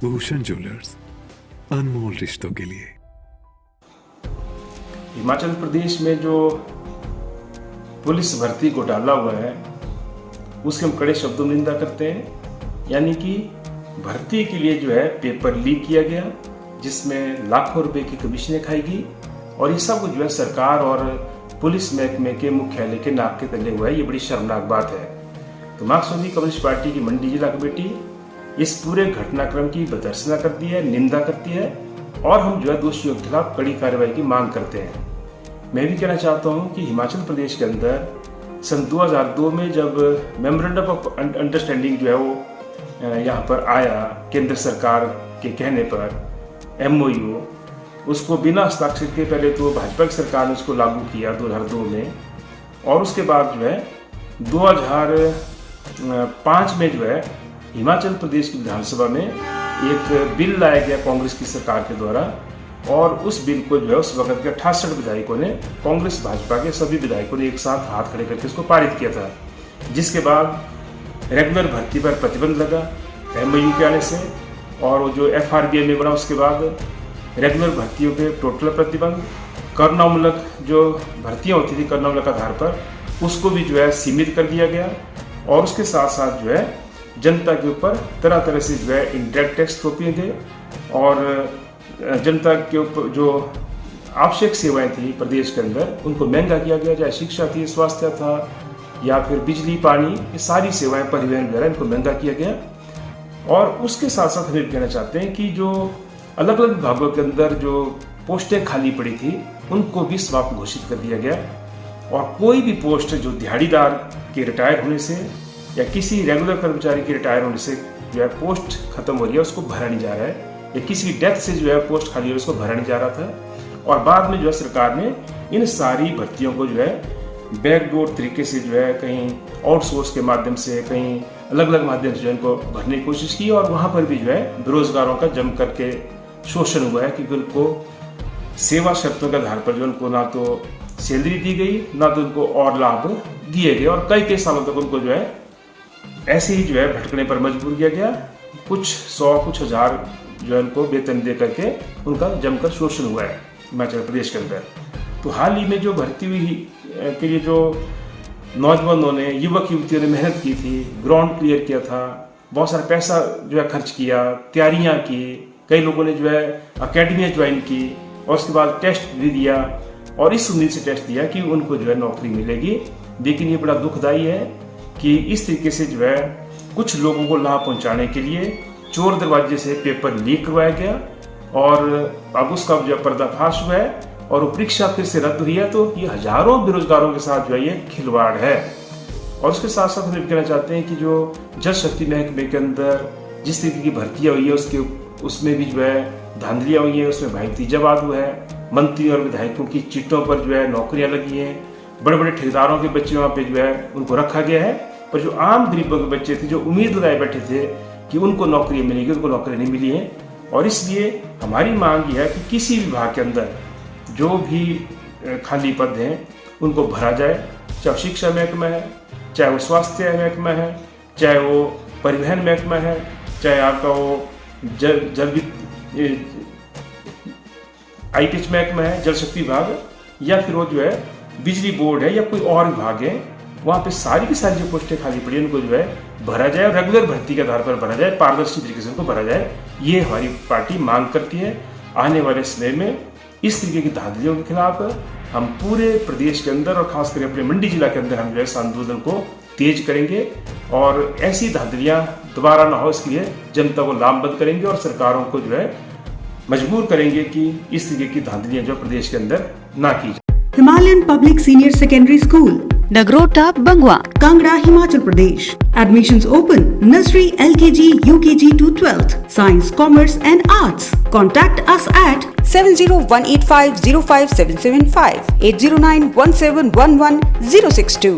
Bhushan jewellers, अनमोल रिश्तों के लिए। हिमाचल प्रदेश में जो पुलिस भर्ती घोटाला हुआ है उसके हम कड़े शब्दों में निंदा करते हैं। यानी कि भर्ती के लिए जो है पेपर लीक किया गया जिसमें लाखों रुपए की कमीशनें खाई गई और ये सब कुछ जो है सरकार और पुलिस महकमे के मुख्यालय के नाक के तले हुआ है। ये बड़ी शर्मनाक बात है। तो मार्क्सवादी कम्युनिस्ट पार्टी की मंडी जिला कमेटी इस पूरे घटनाक्रम की भर्त्सना करती है, निंदा करती है और हम जो है दोषियों के खिलाफ कड़ी कार्रवाई की मांग करते हैं। मैं भी कहना चाहता हूं कि हिमाचल प्रदेश के अंदर सन 2002 में जब मेमोरेंडम ऑफ अंडरस्टैंडिंग जो है वो यहाँ पर आया केंद्र सरकार के कहने पर MOU, उसको बिना हस्ताक्षर के पहले तो भाजपा की सरकार ने उसको लागू किया 2002 में और उसके बाद जो है 2005 में जो है हिमाचल प्रदेश की विधानसभा में एक बिल लाया गया कांग्रेस की सरकार के द्वारा और उस बिल को जो है उस वक्त के 68 विधायकों ने, कांग्रेस भाजपा के सभी विधायकों ने एक साथ हाथ खड़े करके इसको पारित किया था। जिसके बाद रेगुलर भर्ती पर प्रतिबंध लगा MOU के आने से और वो जो FRBM बना उसके बाद रेगुलर भर्तियों पे टोटल प्रतिबंध, करनामूलक जो भर्तियाँ होती थी करनामूलक आधार पर उसको भी जो है सीमित कर दिया गया और उसके साथ साथ जो है जनता के ऊपर तरह तरह से जो है इंडायरेक्ट टैक्स थोपे गए और जनता के ऊपर जो आवश्यक सेवाएं थी प्रदेश के अंदर उनको महंगा किया गया, चाहे शिक्षा थी, स्वास्थ्य था या फिर बिजली पानी, ये सारी सेवाएं परिवहन वगैरह इनको महंगा किया गया। और उसके साथ साथ हम कहना चाहते हैं कि जो अलग अलग विभागों के अंदर जो पोस्टें खाली पड़ी थी उनको भी समाप्त घोषित कर दिया गया और कोई भी पोस्ट जो दिहाड़ीदार के रिटायर होने से या किसी रेगुलर कर्मचारी के रिटायर होने से जो है पोस्ट खत्म हो रही है उसको भरा नहीं जा रहा है या किसी डेथ से जो है पोस्ट खाली है उसको भरा नहीं जा रहा था। और बाद में जो है सरकार ने इन सारी भर्तियों को जो है बैकडोर तरीके से जो है कहीं आउटसोर्स के माध्यम से, कहीं अलग अलग माध्यम से जो है इनको भरने की कोशिश की और वहाँ पर भी जो है बेरोजगारों का जम करके शोषण हुआ है क्योंकि उनको सेवा शर्तों के आधार पर जो उनको ना तो सैलरी दी गई ना तो उनको और लाभ दिए गए और कई सालों तक उनको जो है ऐसे ही जो है भटकने पर मजबूर किया गया। कुछ 100 कुछ हजार जो है उनको वेतन दे करके उनका जमकर शोषण हुआ है हिमाचल प्रदेश के अंदर। तो हाल ही में जो भर्ती हुई के लिए जो नौजवानों ने, युवक युवतियों ने मेहनत की थी, ग्राउंड क्लियर किया था, बहुत सारा पैसा जो है खर्च किया, तैयारियां की, कई लोगों ने जो है अकेडमियाँ ज्वाइन की और उसके बाद टेस्ट भी दिया और इस उम्मीद से टेस्ट दिया कि उनको जो है नौकरी मिलेगी। लेकिन ये बड़ा दुखदायी है कि इस तरीके से जो है कुछ लोगों को लाभ पहुंचाने के लिए चोर दरवाजे से पेपर लीक करवाया गया और अब उसका जो पर्दाफाश हुआ है और वो परीक्षा फिर से रद्द हुई है। तो ये हजारों बेरोजगारों के साथ जो है ये खिलवाड़ है। और उसके साथ साथ हम कहना चाहते हैं कि जो जल शक्ति महकमे के अंदर जिस तरीके की भर्तियाँ हुई है उसमें भी जो है धांधलियाँ हुई है, उसमें भतीजावाद हुआ है, मंत्री और विधायकों की चिट्ठों पर जो है नौकरियाँ लगी हैं, बड़े बड़े ठेकेदारों के बच्चे वहाँ पे जो है उनको रखा गया है पर जो आम गरीबों के बच्चे थे जो उम्मीद लगाए बैठे थे कि उनको नौकरी मिलेगी, उनको नौकरी नहीं मिली है। और इसलिए हमारी मांग यह है कि किसी विभाग के अंदर जो भी खाली पद हैं उनको भरा जाए, चाहे शिक्षा महकमा है, चाहे वो स्वास्थ्य महकमा है, चाहे वो परिवहन महकमा है, चाहे आपका वो जल ITH महकमा है, जल शक्ति विभाग या फिर वो जो है बिजली बोर्ड है या कोई और विभाग है, वहाँ पे सारी की सारी जो पोस्टें खाली पड़ी है उनको जो है भरा जाए और रेगुलर भर्ती के आधार पर भरा जाए, पारदर्शी तरीके से उनको भरा जाए। ये हमारी पार्टी मांग करती है। आने वाले समय में इस तरीके की धांधलियों के खिलाफ हम पूरे प्रदेश के अंदर और खासकर अपने मंडी जिला के अंदर हम जो है इस आंदोलन को तेज करेंगे और ऐसी धांधलियाँ दोबारा ना हो इसके लिए जनता को लामबंद करेंगे और सरकारों को जो है मजबूर करेंगे कि इस तरीके की धांधलियाँ जो प्रदेश के अंदर ना की जाए। Himalayan Public Senior Secondary School, Nagrota, Bangwa, Kangra, Himachal Pradesh. Admissions open. Nursery, LKG, UKG to 12th. Science, Commerce and Arts. Contact us at 70185057775 8091711 062.